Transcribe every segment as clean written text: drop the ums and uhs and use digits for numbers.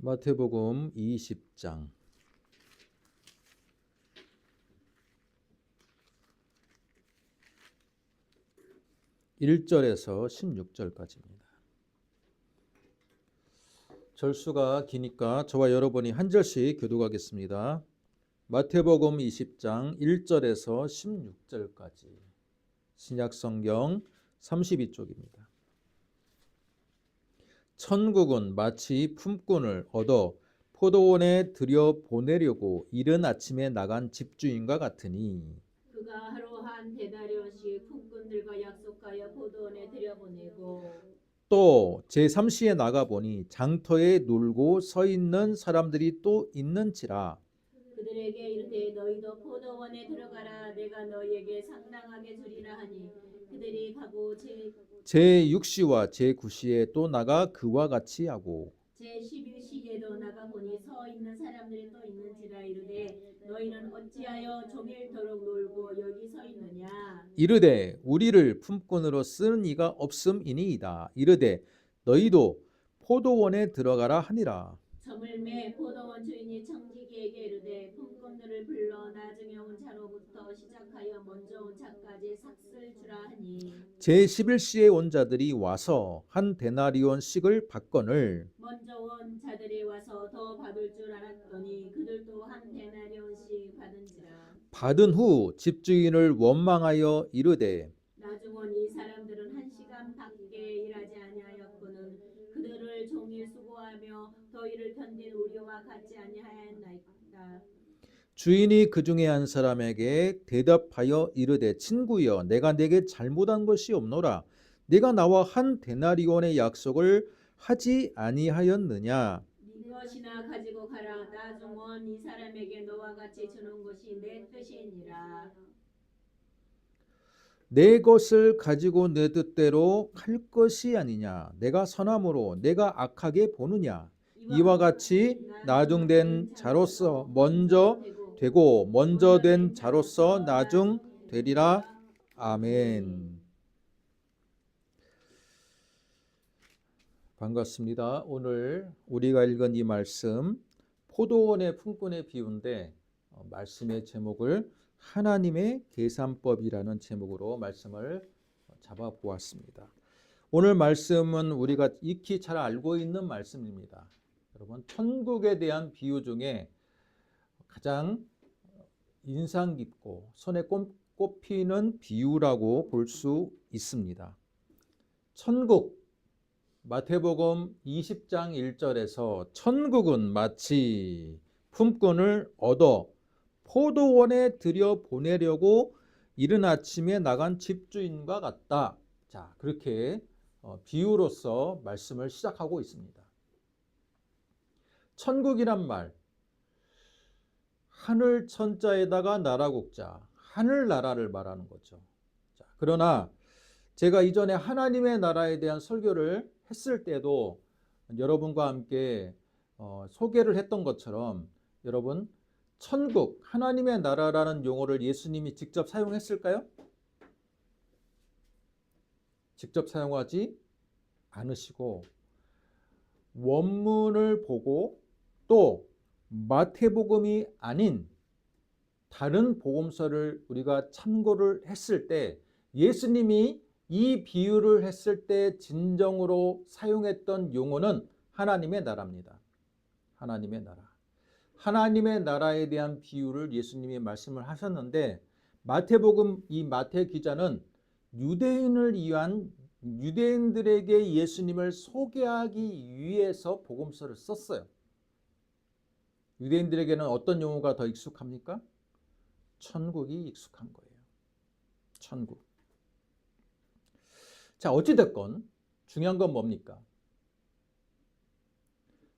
마태복음 20장 1절에서 16절까지입니다. 절수가 기니까 저와 여러분이 한 절씩 교독하겠습니다. 마태복음 20장 1절에서 16절까지 신약성경 32쪽입니다. 천국은 마치 품꾼을 얻어 포도원에 들여 보내려고 이른 아침에 나간 집주인과 같으니 그가 하루 한 데나리온씩 품꾼들과 약속하여 포도원에 들여보내고 또 제3시에 나가보니 장터에 놀고 서 있는 사람들이 또 있는지라 그들에게 이르되 너희도 포도원에 들어가라 내가 너희에게 상당하게 주리라 하니 그들이 가고 제6시와 제9시에 또 나가 그와 같이 하고 제11시에도 나가보니 서 있는 사람들이 또 있는지라 이르되 너희는 어찌하여 종일토록 놀고 여기 서 있느냐 이르되 우리를 품꾼으로 쓰는 이가 없음이니이다. 이르되 너희도 포도원에 들어가라 하니라. 저물매 포도원 주인이 청지기에게 이르되 품꾼들을 불러 나중에 온 자로부터 시작하여 먼저 온 자까지 삭슬 주라 하니 제11시에 온 자들이 와서 한 데나리온씩을 받거늘 먼저 온 자들이 와서 더 받을 줄 알았더니 그들도 한 데나리온씩 받은지라 받은 후 집주인을 원망하여 이르되 나중 온 이 사람들은 1시간밖에 일하지 아니하였거늘 그들을 종일 수고하며 더위를 견딘 우리와 같지 아니하였나이까. 주인이 그 중에 한 사람에게 대답하여 이르되 친구여 내가 내게 잘못한 것이 없노라. 네가 나와 한 데나리온의 약속을 하지 아니하였느냐. 네 것이나 가지고 가라. 나중 온 이 사람에게 너와 같이 주는 것이 내 뜻이니라. 내 것을 가지고 내 뜻대로 할 것이 아니냐. 내가 선함으로 내가 악하게 보느냐. 이와 같이 나중된 자로서 먼저 되고 먼저 된 자로서 나중 되리라. 아멘. 반갑습니다. 오늘 우리가 읽은 이 말씀 포도원의 품꾼의 비유인데 말씀의 제목을 하나님의 계산법이라는 제목으로 말씀을 잡아보았습니다. 오늘 말씀은 우리가 익히 잘 알고 있는 말씀입니다. 여러분, 천국에 대한 비유 중에 가장 인상 깊고 손에 꼽히는 비유라고 볼 수 있습니다. 천국, 마태복음 20장 1절에서 천국은 마치 품꾼을 얻어 포도원에 들여 보내려고 이른 아침에 나간 집주인과 같다. 자, 그렇게 비유로서 말씀을 시작하고 있습니다. 천국이란 말, 하늘 천자에다가 나라국자, 하늘나라를 말하는 거죠. 자, 그러나 제가 이전에 하나님의 나라에 대한 설교를 했을 때도 여러분과 함께 소개를 했던 것처럼 여러분, 천국, 하나님의 나라라는 용어를 예수님이 직접 사용했을까요? 직접 사용하지 않으시고 원문을 보고 또 마태복음이 아닌 다른 복음서를 우리가 참고를 했을 때 예수님이 이 비유를 했을 때 진정으로 사용했던 용어는 하나님의 나라입니다. 하나님의 나라. 하나님의 나라에 대한 비유를 예수님이 말씀을 하셨는데 마태복음 이 마태 기자는 유대인을 위한 유대인들에게 예수님을 소개하기 위해서 복음서를 썼어요. 유대인들에게는 어떤 용어가 더 익숙합니까? 천국이 익숙한 거예요. 천국. 자, 어찌됐건 중요한 건 뭡니까?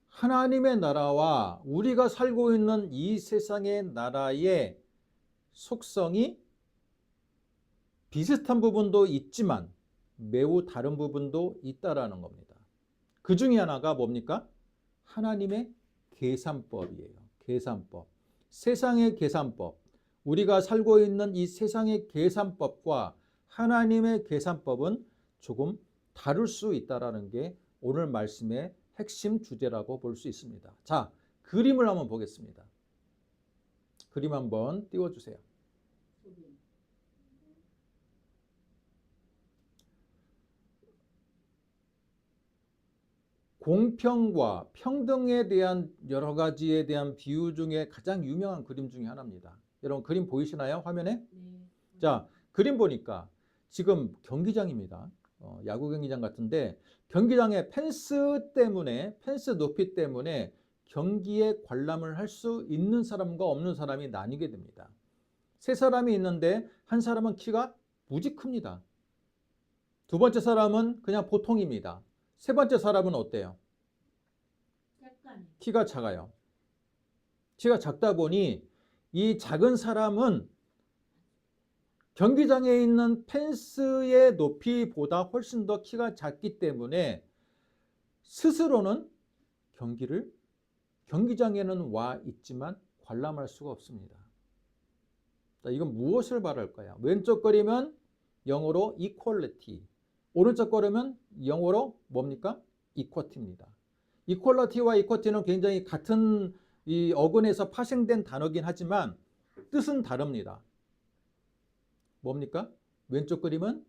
하나님의 나라와 우리가 살고 있는 이 세상의 나라의 속성이 비슷한 부분도 있지만 매우 다른 부분도 있다라는 겁니다. 그 중에 하나가 뭡니까? 하나님의 계산법이에요. 계산법. 세상의 계산법. 우리가 살고 있는 이 세상의 계산법과 하나님의 계산법은 조금 다를 수 있다라는 게 오늘 말씀의 핵심 주제라고 볼 수 있습니다. 자, 그림을 한번 보겠습니다. 그림 한번 띄워주세요. 공평과 평등에 대한 여러 가지에 대한 비유 중에 가장 유명한 그림 중에 하나입니다. 여러분 그림 보이시나요? 화면에? 네. 자, 그림 보니까 지금 경기장입니다. 야구 경기장 같은데 경기장의 펜스 때문에 펜스 높이 때문에 경기에 관람을 할 수 있는 사람과 없는 사람이 나뉘게 됩니다. 세 사람이 있는데 한 사람은 키가 무지 큽니다. 두 번째 사람은 그냥 보통입니다. 세 번째 사람은 어때요? 약간 키가 작아요. 키가 작다 보니 이 작은 사람은 경기장에 있는 펜스의 높이보다 훨씬 더 키가 작기 때문에 스스로는 경기장에는 와 있지만 관람할 수가 없습니다. 자, 이건 무엇을 말할까요? 왼쪽 그림은 영어로 equality, 오른쪽 그림은 영어로 뭡니까? equity입니다. equality와 equity는 굉장히 같은 이 어근에서 파생된 단어긴 하지만 뜻은 다릅니다. 뭡니까? 왼쪽 그림은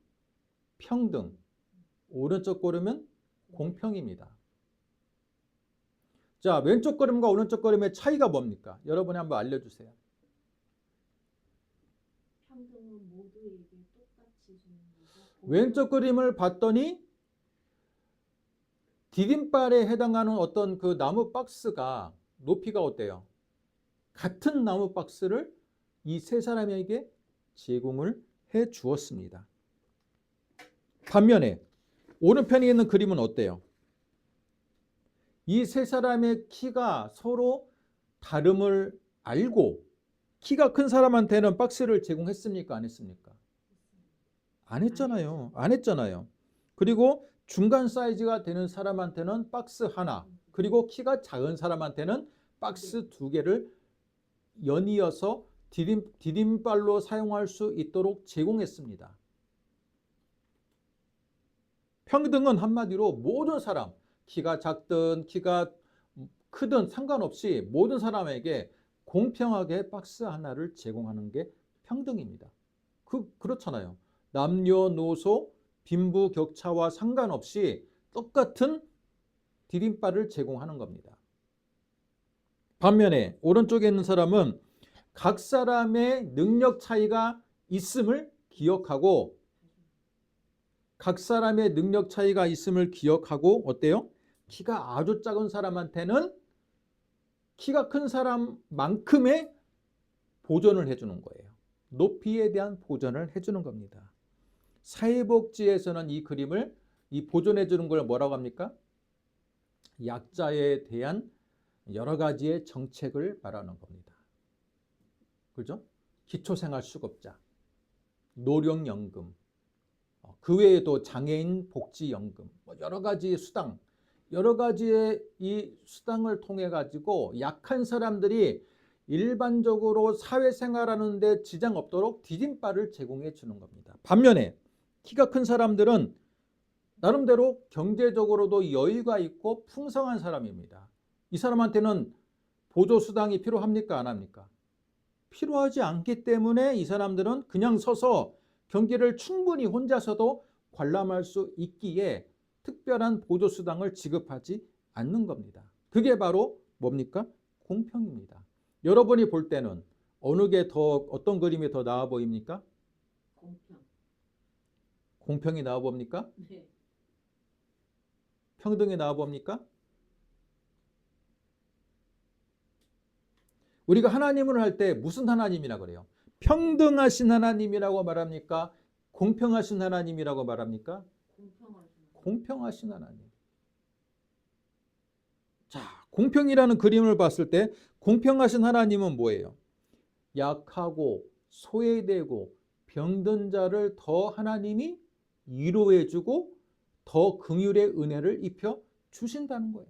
평등, 오른쪽 그림은 공평입니다. 자, 왼쪽 그림과 오른쪽 그림의 차이가 뭡니까? 여러분이 한번 알려주세요. 평등은 모두에게 똑같이 주는 거고. 왼쪽 그림을 봤더니 디딤발에 해당하는 어떤 그 나무 박스가 높이가 어때요? 같은 나무 박스를 이 세 사람에게 제공을 해 주었습니다. 반면에 오른편에 있는 그림은 어때요? 이 세 사람의 키가 서로 다름을 알고 키가 큰 사람한테는 박스를 제공했습니까? 안 했습니까? 안 했잖아요. 안 했잖아요. 그리고 중간 사이즈가 되는 사람한테는 박스 하나, 그리고 키가 작은 사람한테는 박스 두 개를 연이어서 디딤발로 사용할 수 있도록 제공했습니다. 평등은 한마디로 모든 사람, 키가 작든 키가 크든 상관없이 모든 사람에게 공평하게 박스 하나를 제공하는 게 평등입니다. 그렇잖아요. 남녀노소, 빈부격차와 상관없이 똑같은 디딤발을 제공하는 겁니다. 반면에 오른쪽에 있는 사람은 각 사람의 능력 차이가 있음을 기억하고 어때요? 키가 아주 작은 사람한테는 키가 큰 사람만큼의 보존을 해주는 거예요. 높이에 대한 보존을 해주는 겁니다. 사회복지에서는 이 그림을 보존해주는 걸 뭐라고 합니까? 약자에 대한 여러 가지의 정책을 말하는 겁니다. 그죠? 기초생활수급자, 노령연금, 그 외에도 장애인 복지연금, 여러 가지의 수당, 여러 가지의 이 수당을 통해 가지고 약한 사람들이 일반적으로 사회생활하는 데 지장 없도록 디딤발을 제공해 주는 겁니다. 반면에 키가 큰 사람들은 나름대로 경제적으로도 여유가 있고 풍성한 사람입니다. 이 사람한테는 보조수당이 필요합니까? 안 합니까? 필요하지 않기 때문에 이 사람들은 그냥 서서 경기를 충분히 혼자서도 관람할 수 있기에 특별한 보조수당을 지급하지 않는 겁니다. 그게 바로 뭡니까? 공평입니다. 여러분이 볼 때는 어떤 그림이 더 나아 보입니까? 공평. 공평이 나아 봅니까? 네. 평등이 나아 봅니까? 우리가 하나님을 할 때 무슨 하나님이라 그래요? 평등하신 하나님이라고 말합니까? 공평하신 하나님이라고 말합니까? 공평하신 하나님. 자, 공평이라는 그림을 봤을 때 공평하신 하나님은 뭐예요? 약하고 소외되고 병든 자를 더 하나님이 위로해주고 더 긍휼의 은혜를 입혀 주신다는 거예요.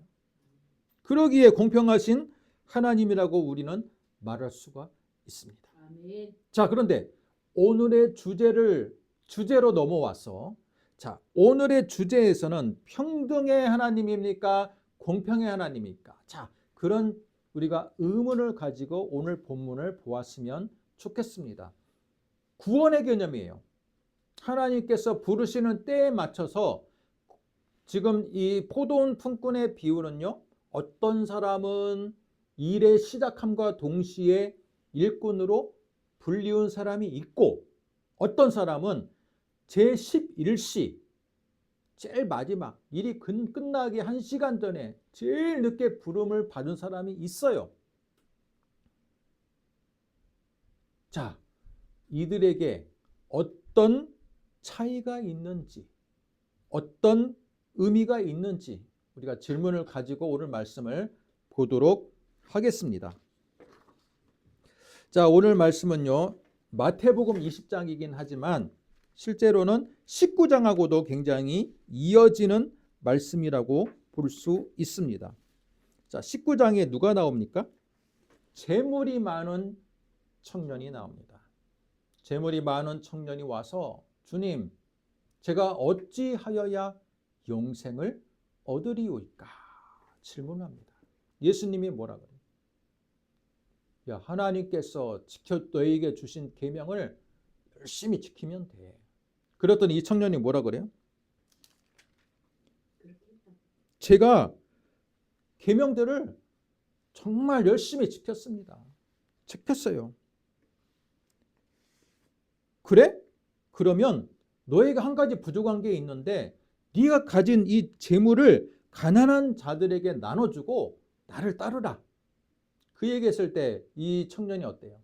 그러기에 공평하신 하나님이라고 우리는 말할 수가 있습니다. 아멘. 자, 그런데 오늘의 주제로 넘어와서 자, 오늘의 주제에서는 평등의 하나님입니까? 공평의 하나님입니까? 자, 그런 우리가 의문을 가지고 오늘 본문을 보았으면 좋겠습니다. 구원의 개념이에요. 하나님께서 부르시는 때에 맞춰서 지금 이 포도원 품꾼의 비유는요, 어떤 사람은 일의 시작함과 동시에 일꾼으로 불리운 사람이 있고, 어떤 사람은 제11시 제일 마지막 일이 끝나기 1시간 전에 제일 늦게 부름을 받은 사람이 있어요. 자, 이들에게 어떤 차이가 있는지, 어떤 의미가 있는지 우리가 질문을 가지고 오늘 말씀을 보도록 하겠습니다. 자, 오늘 말씀은요, 마태복음 20장이긴 하지만 실제로는 19장하고도 굉장히 이어지는 말씀이라고 볼 수 있습니다. 자, 19장에 누가 나옵니까? 재물이 많은 청년이 나옵니다. 재물이 많은 청년이 와서 주님, 제가 어찌하여야 영생을 얻으리오이까? 질문합니다. 예수님이 뭐라 그래요? 야, 하나님께서 너에게 주신 계명을 열심히 지키면 돼. 그랬더니 이 청년이 뭐라 그래요? 제가 계명들을 정말 열심히 지켰습니다. 지켰어요. 그래? 그러면 너희가 한 가지 부족한 게 있는데 네가 가진 이 재물을 가난한 자들에게 나눠주고 나를 따르라. 그 얘기했을 때 이 청년이 어때요?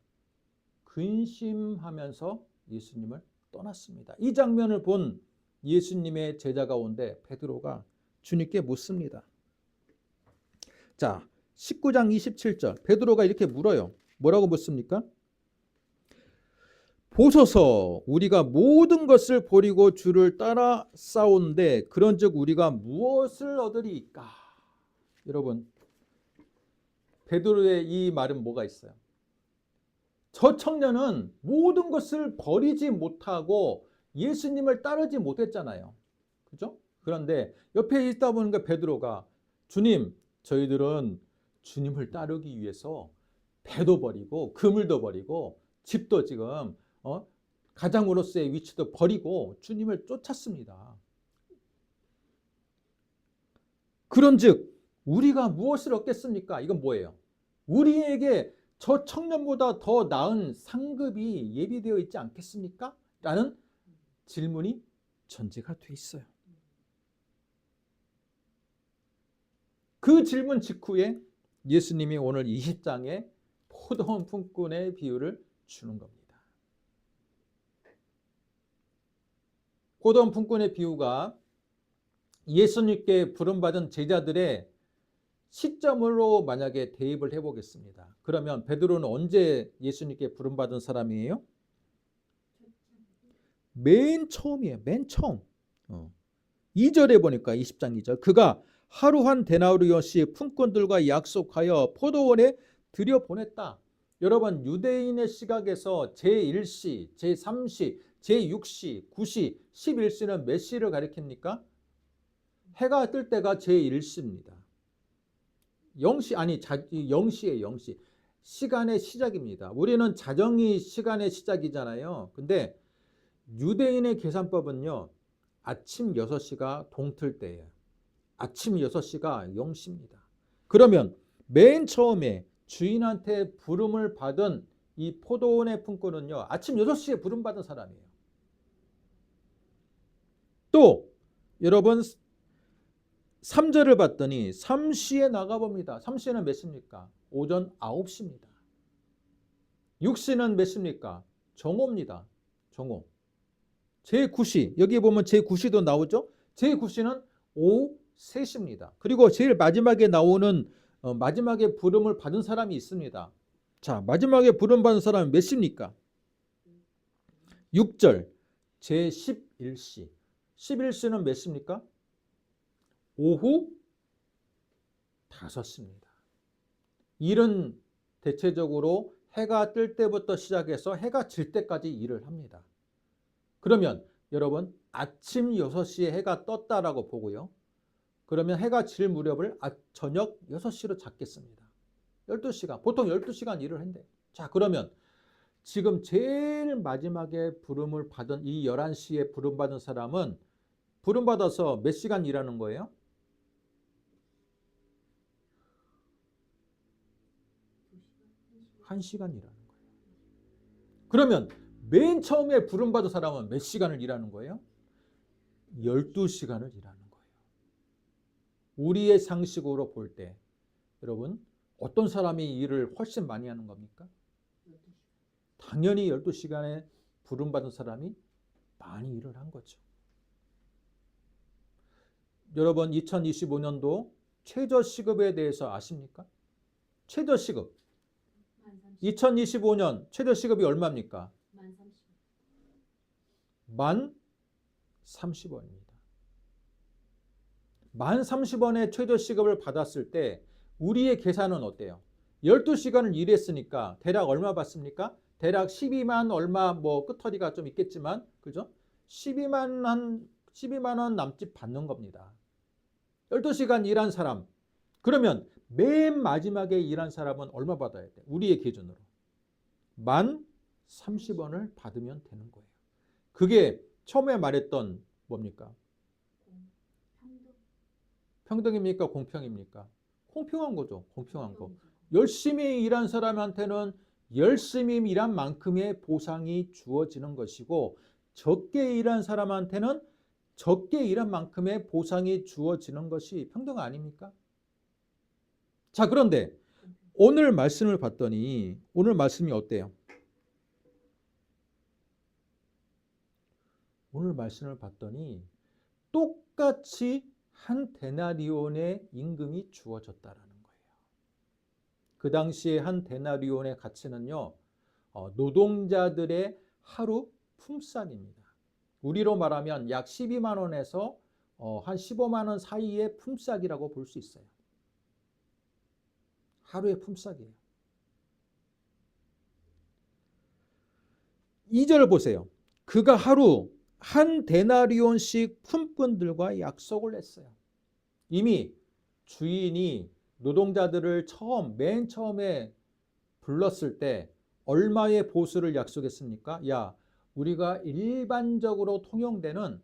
근심하면서 예수님을 떠났습니다. 이 장면을 본 예수님의 제자 가운데 베드로가 주님께 묻습니다. 자, 19장 27절 베드로가 이렇게 물어요. 뭐라고 묻습니까? 보소서, 우리가 모든 것을 버리고 주를 따라 싸운데 그런즉 우리가 무엇을 얻으리이까? 여러분, 베드로의 이 말은 뭐가 있어요? 저 청년은 모든 것을 버리지 못하고 예수님을 따르지 못했잖아요. 그죠? 그런데 옆에 있다 보니까 베드로가 주님, 저희들은 주님을 따르기 위해서 배도 버리고 그물도 버리고 집도 지금 가장으로서의 위치도 버리고 주님을 쫓았습니다. 그런즉 우리가 무엇을 얻겠습니까? 이건 뭐예요? 우리에게 저 청년보다 더 나은 상급이 예비되어 있지 않겠습니까? 라는 질문이 전제가 돼 있어요. 그 질문 직후에 예수님이 오늘 20장에 포도원 품꾼의 비유를 주는 겁니다. 포도원 품꾼의 비유가 예수님께 부름받은 제자들의 시점으로 만약에 대입을 해보겠습니다. 그러면 베드로는 언제 예수님께 부름받은 사람이에요? 맨 처음이에요. 맨 처음. 2절에 보니까 20장 2절 그가 하루 한 데나리온씩 품꾼들과 약속하여 포도원에 들여보냈다. 여러분, 유대인의 시각에서 제1시, 제3시, 제6시, 9시, 11시는 몇 시를 가리킵니까? 해가 뜰 때가 제1시입니다. 0시 아니 0시에 0시. 시간의 시작입니다. 우리는 자정이 시간의 시작이잖아요. 근데 유대인의 계산법은요. 아침 6시가 동틀 때예요. 아침 6시가 0시입니다. 그러면 맨 처음에 주인한테 부름을 받은 이 포도원의 품꾼은요. 아침 6시에 부름받은 사람이에요. 또 여러분 3절을 봤더니 3시에 나가봅니다. 3시는 몇 시입니까? 오전 9시입니다. 6시는 몇 시입니까? 정오입니다. 정오. 제9시, 여기 보면 제9시도 나오죠? 제9시는 오후 3시입니다. 그리고 제일 마지막에 나오는 마지막에 부름을 받은 사람이 있습니다. 자, 마지막에 부름 받은 사람은 몇 시입니까? 6절, 제11시. 11시는 몇 시입니까? 오후 5시입니다. 일은 대체적으로 해가 뜰 때부터 시작해서 해가 질 때까지 일을 합니다. 그러면 여러분 아침 6시에 해가 떴다라고 보고요. 그러면 해가 질 무렵을 저녁 6시로 잡겠습니다. 12시간, 보통 12시간 일을 한대. 자, 그러면 지금 제일 마지막에 부름을 받은 이 11시에 부름받은 사람은 부름받아서 몇 시간 일하는 거예요? 1시간 일하는 거예요. 그러면 맨 처음에 부름받은 사람은 몇 시간을 일하는 거예요? 12시간을 일하는 거예요. 우리의 상식으로 볼 때 여러분 어떤 사람이 일을 훨씬 많이 하는 겁니까? 당연히 12시간에 부름받은 사람이 많이 일을 한 거죠. 여러분 2025년도 최저시급에 대해서 아십니까? 최저시급 2025년 최저시급이 얼마입니까? 1030원입니다. 1030원의 최저시급을 받았을 때 우리의 계산은 어때요? 12시간을 일했으니까 대략 얼마 받습니까? 대략 12만 얼마 뭐 끄터리가 좀 있겠지만 그죠? 12만 원 남짓 받는 겁니다. 12시간 일한 사람. 그러면 맨 마지막에 일한 사람은 얼마 받아야 돼? 우리의 기준으로. 1030원을 받으면 되는 거예요. 그게 처음에 말했던 뭡니까? 평등입니까? 공평입니까? 공평한 거죠. 공평한 거. 열심히 일한 사람한테는 열심히 일한 만큼의 보상이 주어지는 것이고 적게 일한 사람한테는 적게 일한 만큼의 보상이 주어지는 것이 평등 아닙니까? 자, 그런데 오늘 말씀을 봤더니 오늘 말씀이 어때요? 오늘 말씀을 봤더니 똑같이 한 데나리온의 임금이 주어졌다라는 거예요. 그 당시에 한 데나리온의 가치는요, 노동자들의 하루 품삯입니다. 우리로 말하면 약 12만 원에서 한 15만 원 사이의 품삯이라고 볼 수 있어요. 하루의 품삯이에요. 2절 보세요. 그가 하루 한 데나리온씩 품꾼들과 약속을 했어요. 이미 주인이 노동자들을 맨 처음에 불렀을 때 얼마의 보수를 약속했습니까? 야, 우리가 일반적으로 통용되는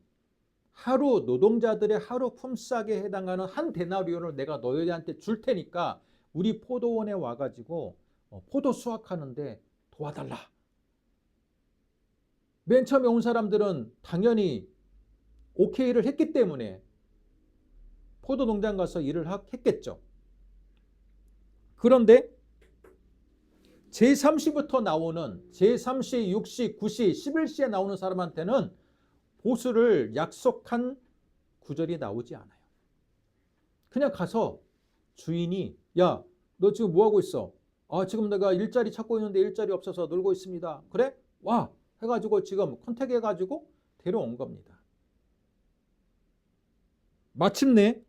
하루 노동자들의 하루 품삯에 해당하는 한 데나리온을 내가 너희한테 줄 테니까 우리 포도원에 와가지고 포도 수확하는데 도와달라. 맨 처음에 온 사람들은 당연히 오케이를 했기 때문에 포도 농장 가서 일을 했겠죠. 그런데 제3시부터 나오는 제3시, 6시, 9시, 11시에 나오는 사람한테는 보수를 약속한 구절이 나오지 않아요. 그냥 가서 주인이 야, 너 지금 뭐하고 있어? 아, 지금 내가 일자리 찾고 있는데 일자리 없어서 놀고 있습니다. 그래? 와! 해가지고 지금 컨택해가지고 데려온 겁니다. 마침내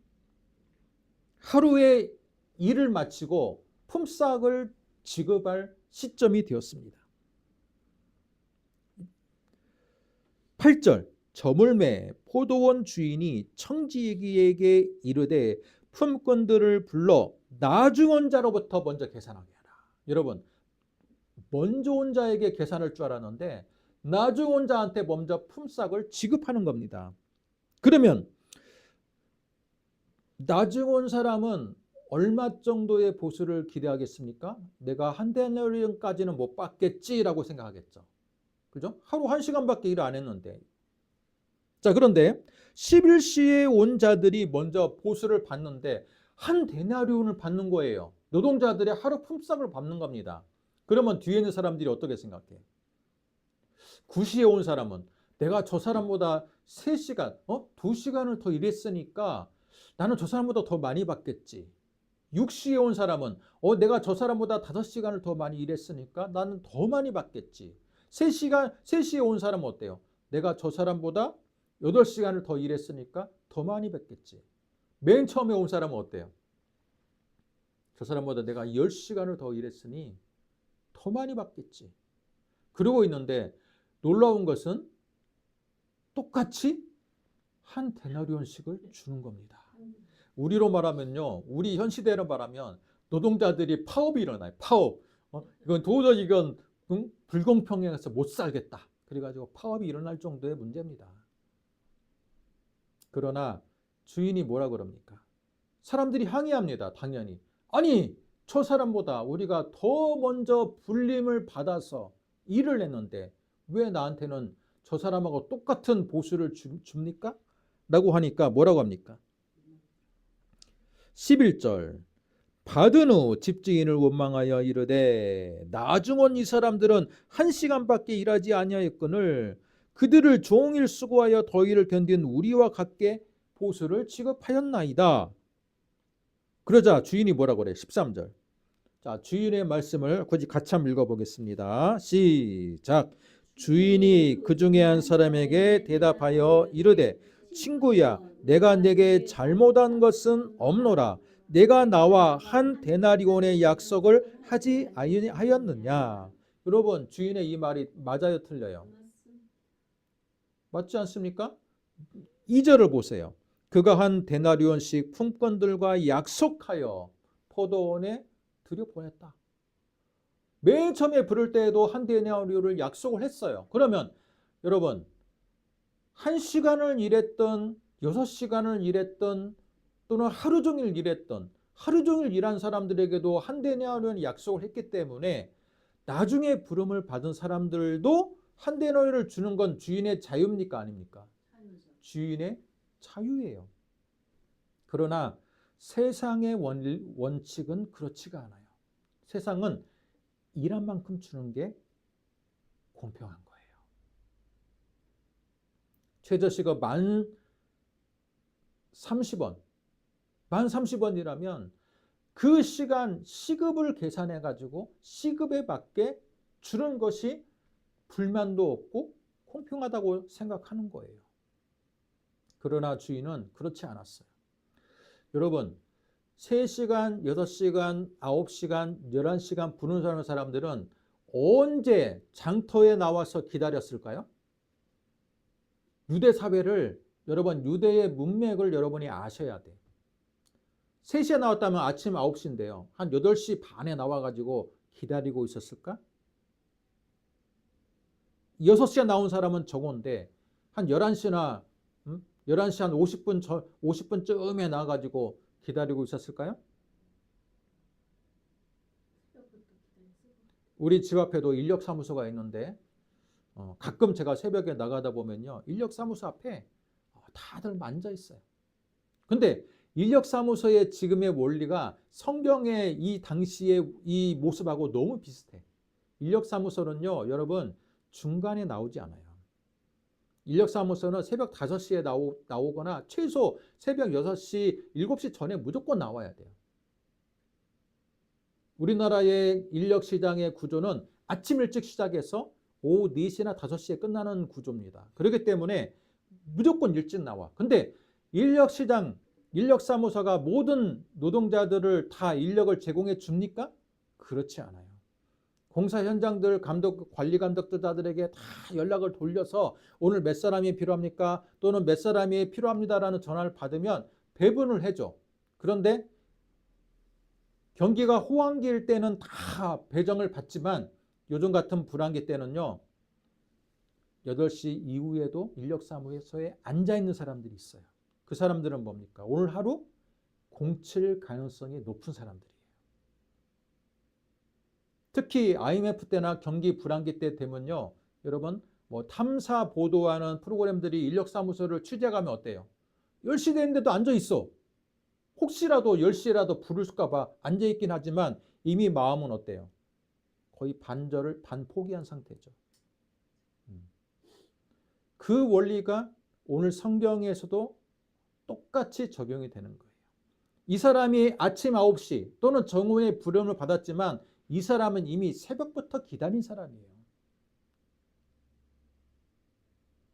하루의 일을 마치고 품삯을 지급할 시점이 되었습니다. 8절 저물매 포도원 주인이 청지기에게 이르되 품꾼들을 불러 나중 온 자로부터 먼저 계산하게 하라. 여러분 먼저 온 자에게 계산할 줄 알았는데 나중 온 자한테 먼저 품삯을 지급하는 겁니다. 그러면 나중 온 사람은 얼마 정도의 보수를 기대하겠습니까? 내가 한 데나리온까지는 못 받겠지라고 생각하겠죠. 그죠? 하루 1시간밖에 일 안 했는데. 자, 그런데 11시에 온 자들이 먼저 보수를 받는데 한 데나리온을 받는 거예요. 노동자들의 하루 품삯을 받는 겁니다. 그러면 뒤에 있는 사람들이 어떻게 생각해? 9시에 온 사람은 내가 저 사람보다 3시간, 2시간을 더 일했으니까 나는 저 사람보다 더 많이 받겠지. 6시에 온 사람은 내가 저 사람보다 5시간을 더 많이 일했으니까 나는 더 많이 받겠지. 3시에 온 사람은 어때요? 내가 저 사람보다 8시간을 더 일했으니까 더 많이 받겠지. 맨 처음에 온 사람은 어때요? 저 사람보다 내가 10시간을 더 일했으니 더 많이 받겠지. 그러고 있는데 놀라운 것은 똑같이 한 데나리온씩을 주는 겁니다. 우리로 말하면요, 우리 현 시대로 말하면 노동자들이 파업이 일어나요. 파업. 이건 도저히 불공평해서 못 살겠다. 그래가지고 파업이 일어날 정도의 문제입니다. 그러나 주인이 뭐라 그럽니까? 사람들이 항의합니다. 당연히. 아니, 저 사람보다 우리가 더 먼저 불림을 받아서 일을 했는데 왜 나한테는 저 사람하고 똑같은 보수를 줍니까? 라고 하니까 뭐라고 합니까? 11절. 받은 후 집주인을 원망하여 이르되 나중은 이 사람들은 1시간밖에 일하지 아니하였거늘 그들을 종일 수고하여 더위를 견딘 우리와 같게 보수를 취급하였나이다. 그러자 주인이 뭐라 그래? 13절. 자, 주인의 말씀을 같이 한번 읽어보겠습니다. 시작. 주인이 그 중에 한 사람에게 대답하여 이르되 친구야, 내가 내게 잘못한 것은 없노라. 내가 나와 한 데나리온의 약속을 하지 아니하였느냐. 여러분, 주인의 이 말이 맞아요, 틀려요? 맞지 않습니까? 2절을 보세요. 그가 한 데나리온씩 품꾼들과 약속하여 포도원에 들여보냈다. 맨 처음에 부를 때에도 한 데나리온을 약속을 했어요. 그러면 여러분, 1시간을 일했던 6시간을 일했던 또는 하루 종일 일했던 하루 종일 일한 사람들에게도 한 데나리온 약속을 했기 때문에 나중에 부름을 받은 사람들도 한 데나리온을 주는 건 주인의 자유입니까? 아닙니까? 주인의 자유예요. 그러나 세상의 원칙은 그렇지가 않아요. 세상은 일한 만큼 주는 게 공평한 거예요. 최저시급 만 30원, 만 30원이라면 그 시간 시급을 계산해 가지고 시급에 맞게 주는 것이 불만도 없고 공평하다고 생각하는 거예요. 그러나 주인은 그렇지 않았어요. 여러분, 3시간, 6시간, 9시간, 11시간 부는 사람들은 언제 장터에 나와서 기다렸을까요? 유대 사회를, 여러분, 유대의 문맥을 여러분이 아셔야 돼요. 3시에 나왔다면 아침 9시인데요. 한 8시 반에 나와가지고 기다리고 있었을까? 6시에 나온 사람은 적은데 한 11시나 11시 한 50분쯤에 나와가지고 기다리고 있었을까요? 우리 집 앞에도 인력사무소가 있는데 가끔 제가 새벽에 나가다 보면요, 인력사무소 앞에 다들 앉아 있어요. 근데 인력사무소의 지금의 원리가 성경의 이 당시의 이 모습하고 너무 비슷해. 인력사무소는요, 여러분, 중간에 나오지 않아요. 인력사무소는 새벽 5시에 나오거나 최소 새벽 6시, 7시 전에 무조건 나와야 돼요. 우리나라의 인력시장의 구조는 아침 일찍 시작해서 오후 4시나 5시에 끝나는 구조입니다. 그렇기 때문에 무조건 일찍 나와. 근데 인력시장, 인력사무소가 모든 노동자들을 다 인력을 제공해 줍니까? 그렇지 않아요. 공사 현장들 관리 감독자들에게 다 연락을 돌려서 오늘 몇 사람이 필요합니까? 또는 몇 사람이 필요합니다라는 전화를 받으면 배분을 해줘. 그런데 경기가 호황기일 때는 다 배정을 받지만 요즘 같은 불황기 때는요, 8시 이후에도 인력사무소에 앉아있는 사람들이 있어요. 그 사람들은 뭡니까? 오늘 하루 공칠 가능성이 높은 사람들이에요. 특히 IMF 때나 경기 불황기 때 되면요, 여러분, 탐사 보도하는 프로그램들이 인력사무소를 취재가면 어때요? 10시 됐는데도 앉아있어. 혹시라도 10시라도 부를까봐 앉아있긴 하지만 이미 마음은 어때요? 거의 반 포기한 상태죠. 그 원리가 오늘 성경에서도 똑같이 적용이 되는 거예요. 이 사람이 아침 9시 또는 정오에 부름을 받았지만 이 사람은 이미 새벽부터 기다린 사람이에요.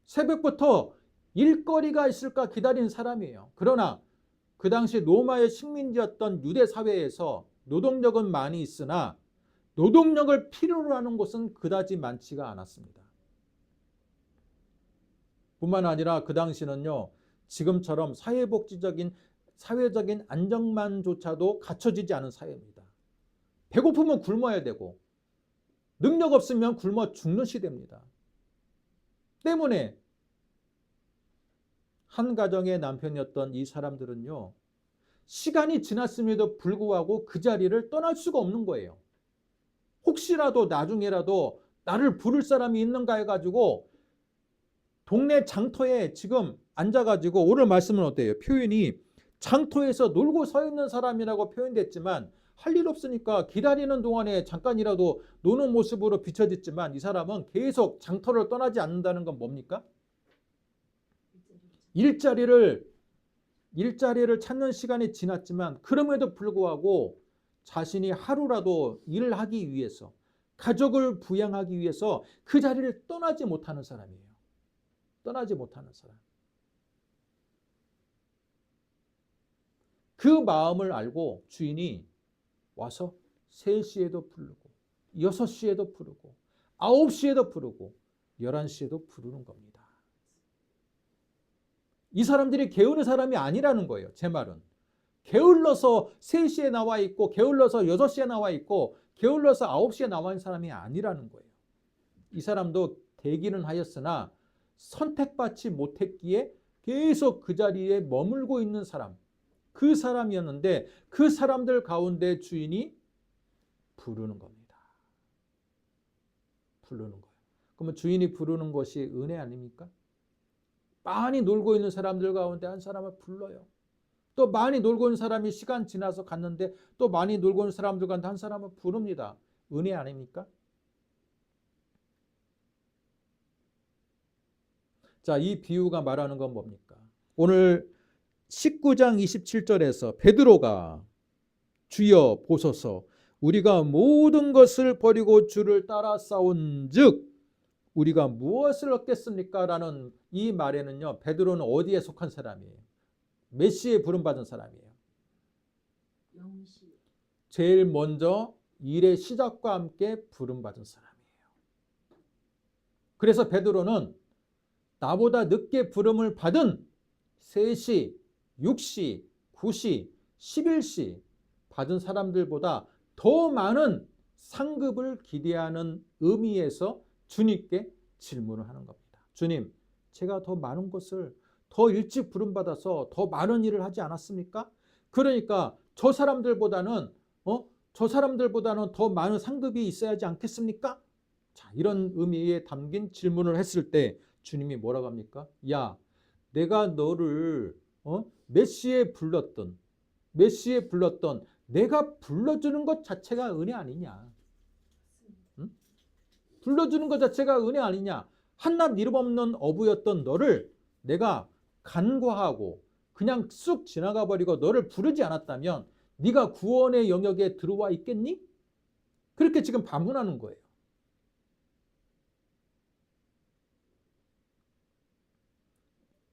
새벽부터 일거리가 있을까 기다린 사람이에요. 그러나 그 당시 로마의 식민지였던 유대 사회에서 노동력은 많이 있으나 노동력을 필요로 하는 곳은 그다지 많지가 않았습니다. 뿐만 아니라 그 당시는요, 지금처럼 사회복지적인 사회적인 안정만조차도 갖춰지지 않은 사회입니다. 배고프면 굶어야 되고 능력 없으면 굶어 죽는 시대입니다. 때문에 한 가정의 남편이었던 이 사람들은요, 시간이 지났음에도 불구하고 그 자리를 떠날 수가 없는 거예요. 혹시라도 나중에라도 나를 부를 사람이 있는가 해가지고 동네 장터에 지금 앉아가지고, 오늘 말씀은 어때요? 표현이 장터에서 놀고 서 있는 사람이라고 표현됐지만 할 일 없으니까 기다리는 동안에 잠깐이라도 노는 모습으로 비춰졌지만 이 사람은 계속 장터를 떠나지 않는다는 건 뭡니까? 일자리를 찾는 시간이 지났지만 그럼에도 불구하고 자신이 하루라도 일을 하기 위해서, 가족을 부양하기 위해서 그 자리를 떠나지 못하는 사람이에요. 떠나지 못하는 사람. 그 마음을 알고 주인이 와서 3시에도 부르고 6시에도 부르고 9시에도 부르고 11시에도 부르는 겁니다. 이 사람들이 게으른 사람이 아니라는 거예요. 제 말은. 게을러서 3시에 나와 있고 게을러서 6시에 나와 있고 게을러서 9시에 나와 있는 사람이 아니라는 거예요. 이 사람도 대기는 하였으나 선택받지 못했기에 계속 그 자리에 머물고 있는 사람, 그 사람이었는데 그 사람들 가운데 주인이 부르는 겁니다. 부르는 거예요. 그러면 주인이 부르는 것이 은혜 아닙니까? 많이 놀고 있는 사람들 가운데 한 사람을 불러요. 또 많이 놀고 있는 사람이 시간 지나서 갔는데 또 많이 놀고 있는 사람들 가운데 한 사람을 부릅니다. 은혜 아닙니까? 자, 이 비유가 말하는 건 뭡니까? 오늘 19장 27절에서 베드로가 주여 보소서 우리가 모든 것을 버리고 주를 따라 싸운즉 우리가 무엇을 얻겠습니까? 라는 이 말에는요, 베드로는 어디에 속한 사람이에요? 메시에 부름받은 사람이에요. 영시. 제일 먼저 일의 시작과 함께 부름받은 사람이에요. 그래서 베드로는 나보다 늦게 부름을 받은 3시, 6시, 9시, 11시 받은 사람들보다 더 많은 상급을 기대하는 의미에서 주님께 질문을 하는 겁니다. 주님, 제가 더 많은 것을 더 일찍 부름받아서 더 많은 일을 하지 않았습니까? 그러니까 저 사람들보다는 더 많은 상급이 있어야 하지 않겠습니까? 자, 이런 의미에 담긴 질문을 했을 때 주님이 뭐라고 합니까? 야, 내가 너를 메시에 불렀던 내가 불러주는 것 자체가 은혜 아니냐? 응? 불러주는 것 자체가 은혜 아니냐? 한낱 이름 없는 어부였던 너를 내가 간과하고 그냥 쑥 지나가 버리고 너를 부르지 않았다면 네가 구원의 영역에 들어와 있겠니? 그렇게 지금 반문하는 거예요.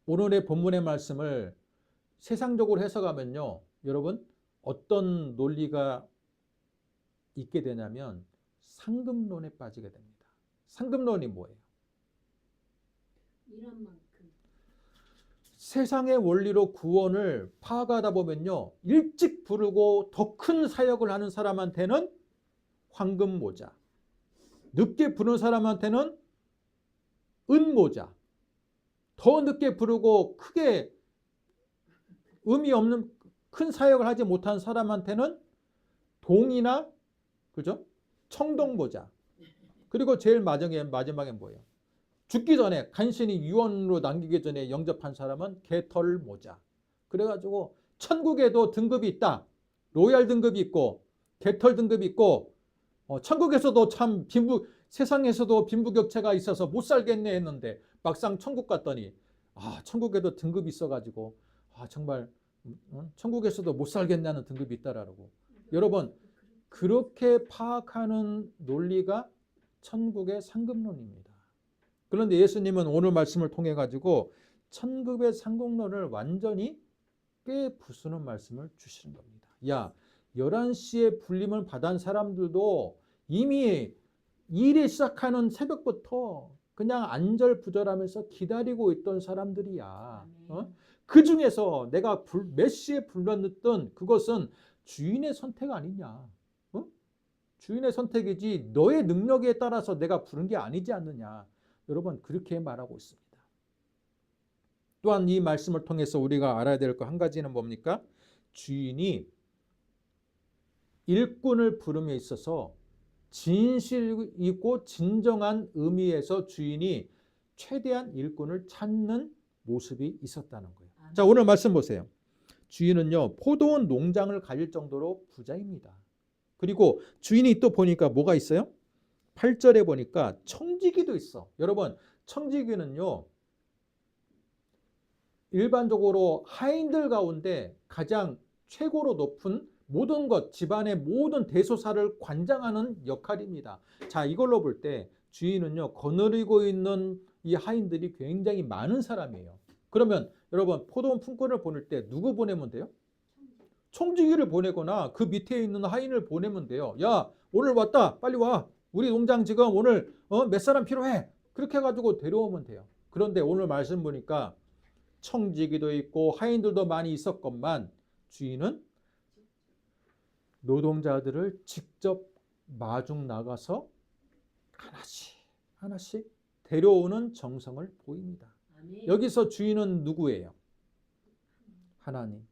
오늘의 본문의 말씀을 세상적으로 해석하면요, 여러분 어떤 논리가 있게 되냐면 상급론에 빠지게 됩니다. 상급론이 뭐예요? 이런 만큼. 세상의 원리로 구원을 파악하다 보면요, 일찍 부르고 더 큰 사역을 하는 사람한테는 황금 모자, 늦게 부르는 사람한테는 은 모자, 더 늦게 부르고 크게 의미 없는 큰 사역을 하지 못한 사람한테는 동이나, 그죠? 청동 모자. 그리고 제일 마지막에 뭐예요? 죽기 전에 간신히 유언으로 남기기 전에 영접한 사람은 개털 모자. 그래가지고 천국에도 등급이 있다. 로얄 등급이 있고 개털 등급이 있고 천국에서도 참 세상에서도 빈부격차가 있어서 못 살겠네 했는데 막상 천국 갔더니 천국에도 등급이 있어가지고 정말 천국에서도 못 살겠냐는 등급이 있다라고. 여러분, 그렇게 파악하는 논리가 천국의 상급론입니다. 그런데 예수님은 오늘 말씀을 통해 가지고 천국의 상급론을 완전히 깨부수는 말씀을 주시는 겁니다. 야, 11시에 불림을 받은 사람들도 이미 일이 시작하는 새벽부터 그냥 안절부절하면서 기다리고 있던 사람들이야. 아멘. 그 중에서 내가 몇 시에 불렀던 그것은 주인의 선택 아니냐. 어? 주인의 선택이지 너의 능력에 따라서 내가 부른 게 아니지 않느냐. 여러분 그렇게 말하고 있습니다. 또한 이 말씀을 통해서 우리가 알아야 될 거 한 가지는 뭡니까? 주인이 일꾼을 부름에 있어서 진실이고 진정한 의미에서 주인이 최대한 일꾼을 찾는 모습이 있었다는 거예요. 아멘. 자, 오늘 말씀 보세요. 주인은요, 포도원 농장을 가질 정도로 부자입니다. 그리고 주인이 또 보니까 뭐가 있어요? 8절에 보니까 청지기도 있어. 여러분, 청지기는요, 일반적으로 하인들 가운데 가장 최고로 높은 모든 것, 집안의 모든 대소사를 관장하는 역할입니다. 자, 이걸로 볼 때 주인은요, 거느리고 있는 이 하인들이 굉장히 많은 사람이에요. 그러면 여러분, 포도원 품꾼을 보낼 때 누구 보내면 돼요? 청지기를 보내거나 그 밑에 있는 하인을 보내면 돼요. 야, 오늘 왔다. 빨리 와. 우리 농장 지금 오늘 몇 사람 필요해. 그렇게 해가지고 데려오면 돼요. 그런데 오늘 말씀 보니까 청지기도 있고 하인들도 많이 있었건만 주인은 노동자들을 직접 마중 나가서 하나씩 데려오는 정성을 보입니다. 아멘. 여기서 주인은 누구예요? 하나님.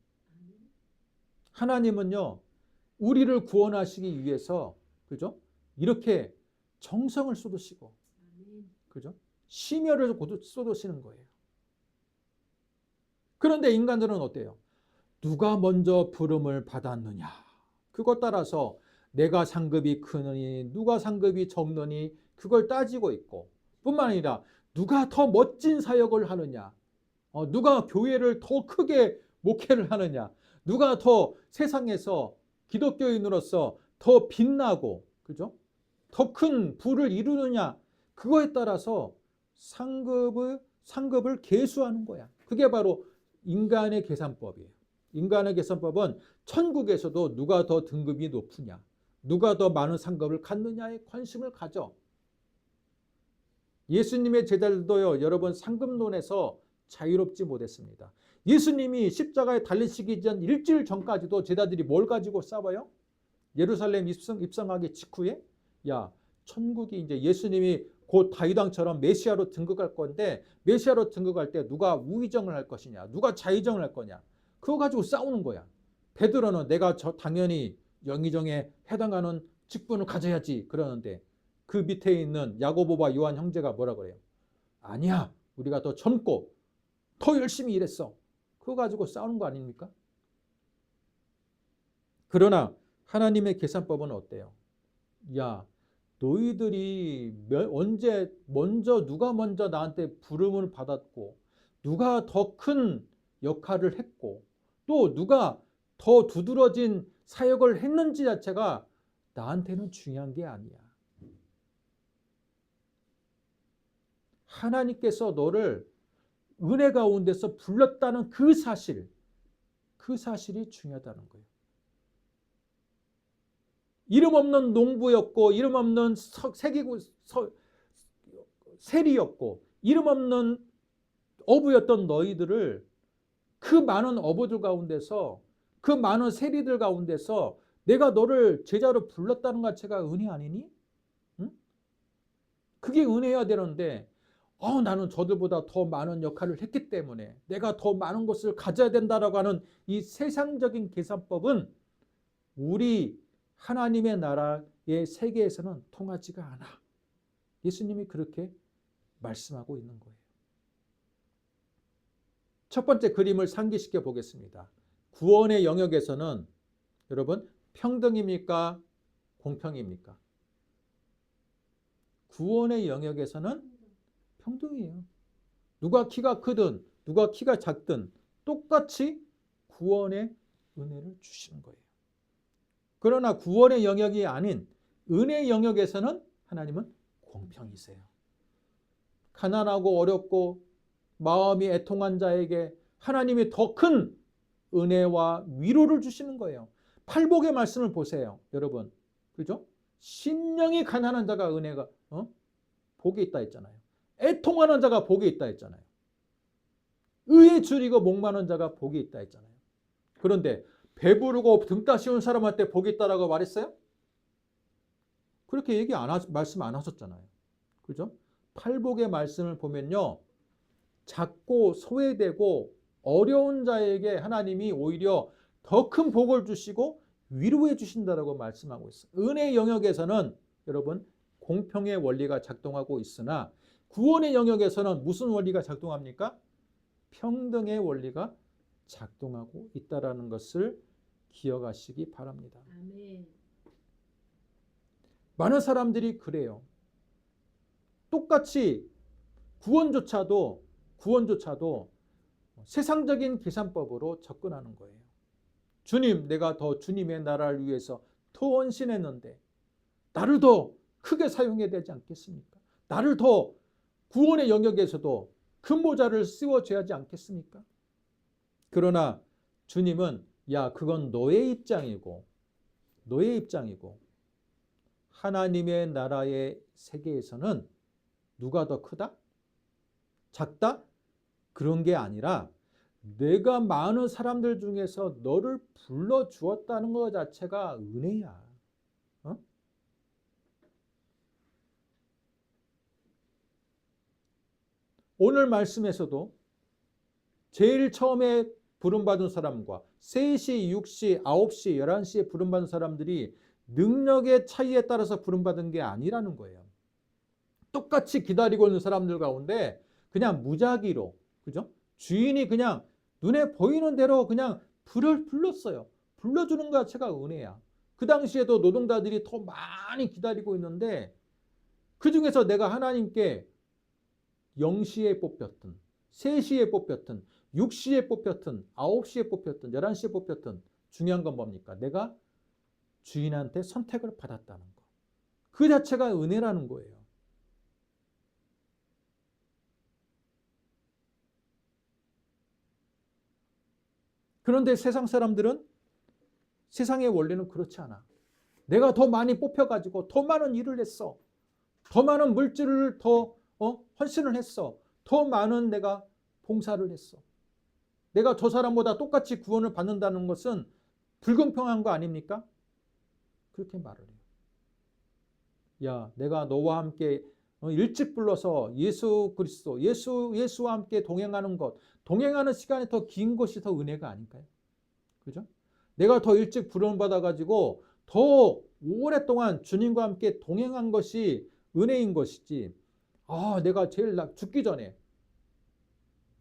하나님은요, 우리를 구원하시기 위해서, 그죠? 이렇게 정성을 쏟으시고, 그죠? 심혈을 쏟으시는 거예요. 그런데 인간들은 어때요? 누가 먼저 부름을 받았느냐? 그것 따라서 내가 상급이 크느니 누가 상급이 적느니 그걸 따지고 있고, 뿐만 아니라 누가 더 멋진 사역을 하느냐, 누가 교회를 더 크게 목회를 하느냐, 누가 더 세상에서 기독교인으로서 더 빛나고, 그죠? 더 큰 부를 이루느냐, 그거에 따라서 상급을 계수하는 거야. 그게 바로 인간의 계산법이에요. 인간의 계산법은 천국에서도 누가 더 등급이 높으냐, 누가 더 많은 상급을 갖느냐에 관심을 가져. 예수님의 제자들도요, 여러분 상급론에서 자유롭지 못했습니다. 예수님이 십자가에 달리시기 전 일주일 전까지도 제자들이 뭘 가지고 싸워요? 예루살렘 입성하기 직후에 야, 천국이 이제 예수님이 곧 다윗왕처럼 메시아로 등극할 건데 메시아로 등극할 때 누가 우의정을 할 것이냐, 누가 좌의정을 할 거냐, 그거 가지고 싸우는 거야. 베드로는 내가 당연히 영의정에 해당하는 직분을 가져야지 그러는데 그 밑에 있는 야고보와 요한 형제가 뭐라 그래요? 아니야, 우리가 더 젊고 더 열심히 일했어. 그거 가지고 싸우는 거 아닙니까? 그러나 하나님의 계산법은 어때요? 야, 너희들이 언제 누가 먼저 나한테 부름을 받았고 누가 더 큰 역할을 했고 또 누가 더 두드러진 사역을 했는지 자체가 나한테는 중요한 게 아니야. 하나님께서 너를 은혜 가운데서 불렀다는 그 사실이 중요하다는 거예요. 이름 없는 농부였고 이름 없는 세리였고 이름 없는 어부였던 너희들을 그 많은 어부들 가운데서 그 많은 세리들 가운데서 내가 너를 제자로 불렀다는 것 자체가 은혜 아니니? 응? 그게 은혜여야 되는데 나는 저들보다 더 많은 역할을 했기 때문에 내가 더 많은 것을 가져야 된다라고 하는 이 세상적인 계산법은 우리 하나님의 나라의 세계에서는 통하지가 않아. 예수님이 그렇게 말씀하고 있는 거예요. 첫 번째 그림을 상기시켜 보겠습니다. 구원의 영역에서는 여러분 평등입니까? 공평입니까? 구원의 영역에서는 평등이에요. 누가 키가 크든 누가 키가 작든 똑같이 구원의 은혜를 주시는 거예요. 그러나 구원의 영역이 아닌 은혜의 영역에서는 하나님은 공평이세요. 가난하고 어렵고 마음이 애통한 자에게 하나님이 더 큰 은혜와 위로를 주시는 거예요. 팔복의 말씀을 보세요, 여러분. 그죠? 심령이 가난한 자가 은혜가 복이 있다 했잖아요. 애통하는 자가 복이 있다 했잖아요. 의에 줄이고 목마른 자가 복이 있다 했잖아요. 그런데 배부르고 등 따시운 사람한테 복이 있다라고 말했어요? 그렇게 말씀 안 하셨잖아요. 그죠? 팔복의 말씀을 보면요. 작고 소외되고 어려운 자에게 하나님이 오히려 더 큰 복을 주시고 위로해 주신다라고 말씀하고 있어요. 은혜의 영역에서는 여러분 공평의 원리가 작동하고 있으나 구원의 영역에서는 무슨 원리가 작동합니까? 평등의 원리가 작동하고 있다라는 것을 기억하시기 바랍니다. 아멘. 많은 사람들이 그래요. 똑같이 구원조차도 세상적인 계산법으로 접근하는 거예요. 주님, 내가 더 주님의 나라를 위해서 더 헌신했는데 나를 더 크게 사용해야 되지 않겠습니까? 나를 더 구원의 영역에서도 큰 모자를 씌워줘야 하지 않겠습니까? 그러나 주님은 야, 그건 너의 입장이고 하나님의 나라의 세계에서는 누가 더 크다? 작다? 그런 게 아니라 내가 많은 사람들 중에서 너를 불러주었다는 것 자체가 은혜야. 어? 오늘 말씀에서도 제일 처음에 부름받은 사람과 3시, 6시, 9시, 11시에 부름받은 사람들이 능력의 차이에 따라서 부름받은 게 아니라는 거예요. 똑같이 기다리고 있는 사람들 가운데 그냥 무작위로, 그죠? 주인이 그냥 눈에 보이는 대로 그냥 불렀어요. 불러주는 것 자체가 은혜야. 그 당시에도 노동자들이 더 많이 기다리고 있는데 그 중에서 내가 하나님께 0시에 뽑혔든 3시에 뽑혔든 6시에 뽑혔든 9시에 뽑혔든 11시에 뽑혔든 중요한 건 뭡니까? 내가 주인한테 선택을 받았다는 거. 그 자체가 은혜라는 거예요. 그런데 세상 사람들은 세상의 원리는 그렇지 않아. 내가 더 많이 뽑혀가지고 더 많은 일을 했어. 더 많은 물질을 더 헌신을 했어. 더 많은 내가 봉사를 했어. 내가 저 사람보다 똑같이 구원을 받는다는 것은 불공평한 거 아닙니까? 그렇게 말을 해요. 야, 내가 너와 함께 일찍 불러서 예수 그리스도, 예수와 함께 동행하는 것, 동행하는 시간이 더 긴 것이 더 은혜가 아닐까요? 그죠? 내가 더 일찍 부름받아가지고 더 오랫동안 주님과 함께 동행한 것이 은혜인 것이지, 내가 제일 죽기 전에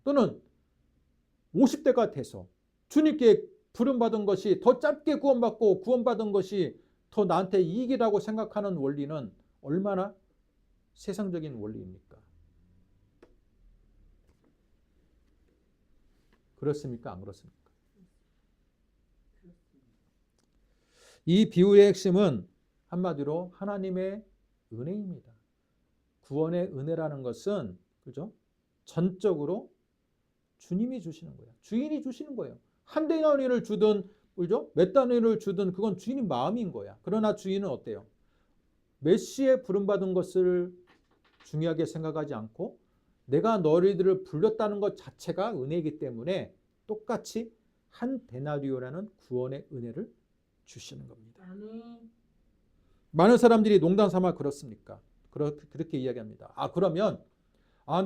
또는 50대가 돼서 주님께 부름받은 것이 더 짧게 구원받고 구원받은 것이 더 나한테 이익이라고 생각하는 원리는 얼마나 세상적인 원리입니까? 그렇습니까? 안 그렇습니까? 이 비유의 핵심은 한마디로 하나님의 은혜입니다. 구원의 은혜라는 것은, 그죠? 전적으로 주님이 주시는 거예요. 주인이 주시는 거예요. 한 데나리를 주든, 그죠? 몇 데나리를 주든 그건 주인의 마음인 거야. 그러나 주인은 어때요? 메시에 부름받은 것을 중요하게 생각하지 않고 내가 너희들을 불렀다는 것 자체가 은혜이기 때문에 똑같이 한 데나리오라는 구원의 은혜를 주시는 겁니다. 아멘. 많은 사람들이 농담 삼아 그렇습니까? 그렇게 이야기합니다. 그러면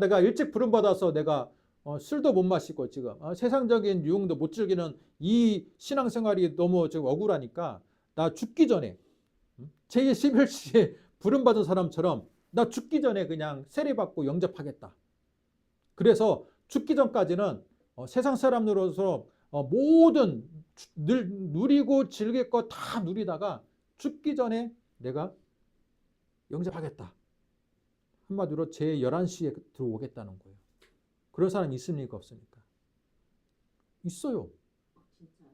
내가 일찍 부름받아서 내가 술도 못 마시고 지금 세상적인 유흥도 못 즐기는 이 신앙생활이 너무 지금 억울하니까 나 죽기 전에 제11시에 부름받은 사람처럼 나 죽기 전에 그냥 세례받고 영접하겠다. 그래서 죽기 전까지는 세상 사람으로서 모든 누리고 즐길 거 다 누리다가 죽기 전에 내가 영접하겠다. 한마디로 제 11시에 들어오겠다는 거예요. 그런 사람 있습니까? 없습니까? 있어요. 진짜요?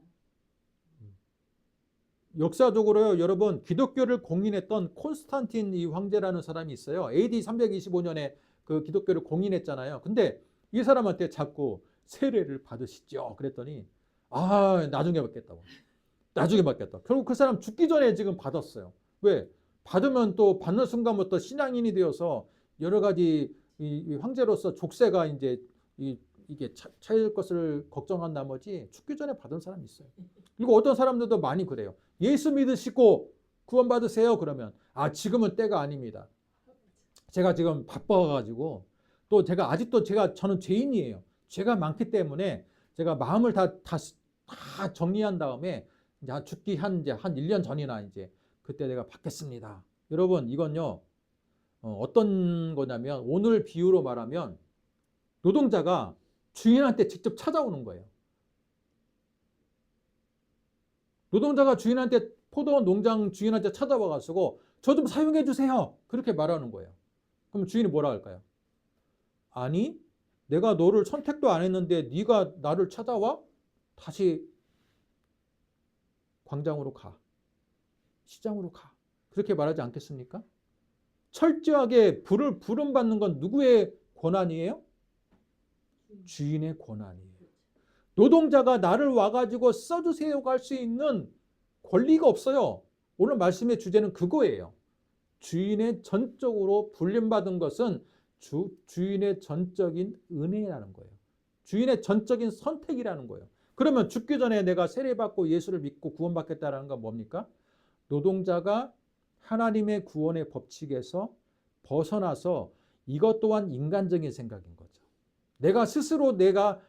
역사적으로요, 여러분, 기독교를 공인했던 콘스탄틴 이 황제라는 사람이 있어요. AD 325년에 그 기독교를 공인했잖아요. 근데 이 사람한테 자꾸 세례를 받으시죠. 그랬더니 나중에 받겠다고. 나중에 받겠다. 결국 그 사람 죽기 전에 지금 받았어요. 왜? 받으면 또 받는 순간부터 신앙인이 되어서 여러 가지 이 황제로서 족쇄가 이제 이게 차일 것을 걱정한 나머지 죽기 전에 받은 사람이 있어요. 그리고 어떤 사람들도 많이 그래요. 예수 믿으시고 구원받으세요. 그러면 지금은 때가 아닙니다. 제가 지금 바빠가지고 또 제가 아직도 저는 죄인이에요. 죄가 많기 때문에 제가 마음을 다 정리한 다음에 이제 죽기 한 1년 전이나 이제 그때 내가 받겠습니다. 여러분 이건요 어떤 거냐면 오늘 비유로 말하면 노동자가 주인한테 직접 찾아오는 거예요. 노동자가 주인한테 포도 농장 주인한테 찾아와가지고 저 좀 사용해 주세요. 그렇게 말하는 거예요. 그럼 주인이 뭐라 할까요? 아니 내가 너를 선택도 안 했는데 네가 나를 찾아와? 다시 광장으로 가. 시장으로 가. 그렇게 말하지 않겠습니까? 철저하게 부름받는 건 누구의 권한이에요? 주인의 권한이에요. 노동자가 나를 와가지고 써주세요가 할 수 있는 권리가 없어요. 오늘 말씀의 주제는 그거예요. 주인의 전적으로 불림받은 것은 주인의 전적인 은혜라는 거예요. 주인의 전적인 선택이라는 거예요. 그러면 죽기 전에 내가 세례받고 예수를 믿고 구원받겠다는 건 뭡니까? 노동자가 하나님의 구원의 법칙에서 벗어나서 이것 또한 인간적인 생각인 거죠. 내가 스스로 내가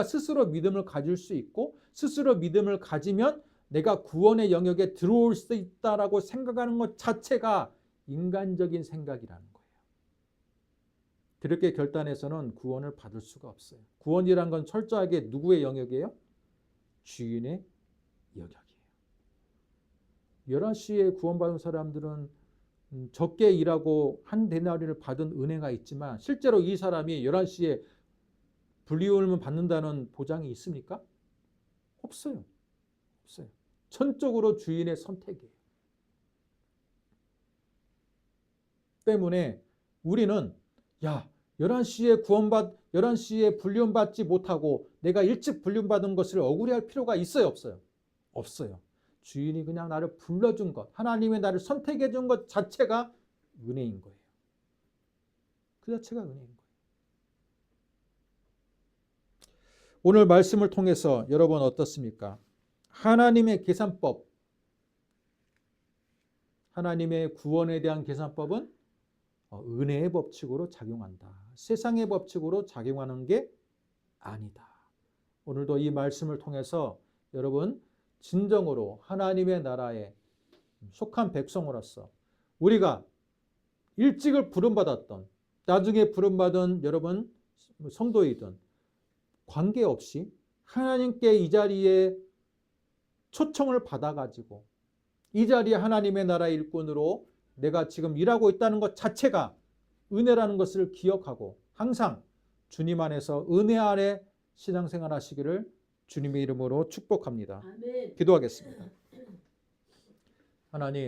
스스로 믿음을 가질 수 있고 스스로 믿음을 가지면 내가 구원의 영역에 들어올 수 있다라고 생각하는 것 자체가 인간적인 생각이라는 거예요. 그렇게 결단해서는 구원을 받을 수가 없어요. 구원이란 건 철저하게 누구의 영역이에요? 주인의 영역이에요. 11시에 구원받은 사람들은 적게 일하고 한 데나리를 받은 은혜가 있지만 실제로 이 사람이 11시에 불리움을 받는다는 보장이 있습니까? 없어요. 없어요. 전적으로 주인의 선택이에요. 때문에 우리는 11시에 불리움 받지 못하고 내가 일찍 불리움 받은 것을 억울해할 필요가 있어요, 없어요? 없어요. 주인이 그냥 나를 불러준 것, 하나님이 나를 선택해 준 것 자체가 은혜인 거예요. 그 자체가 은혜인 거예요. 오늘 말씀을 통해서 여러분 어떻습니까? 하나님의 계산법, 하나님의 구원에 대한 계산법은 은혜의 법칙으로 작용한다. 세상의 법칙으로 작용하는 게 아니다. 오늘도 이 말씀을 통해서 여러분 진정으로 하나님의 나라에 속한 백성으로서 우리가 일찍을 부름받았던 나중에 부름받은 여러분 성도이든 관계없이 하나님께 이 자리에 초청을 받아가지고 이 자리에 하나님의 나라의 일꾼으로 내가 지금 일하고 있다는 것 자체가 은혜라는 것을 기억하고 항상 주님 안에서 은혜 아래 신앙생활 하시기를 주님의 이름으로 축복합니다. 아멘. 기도하겠습니다. 하나님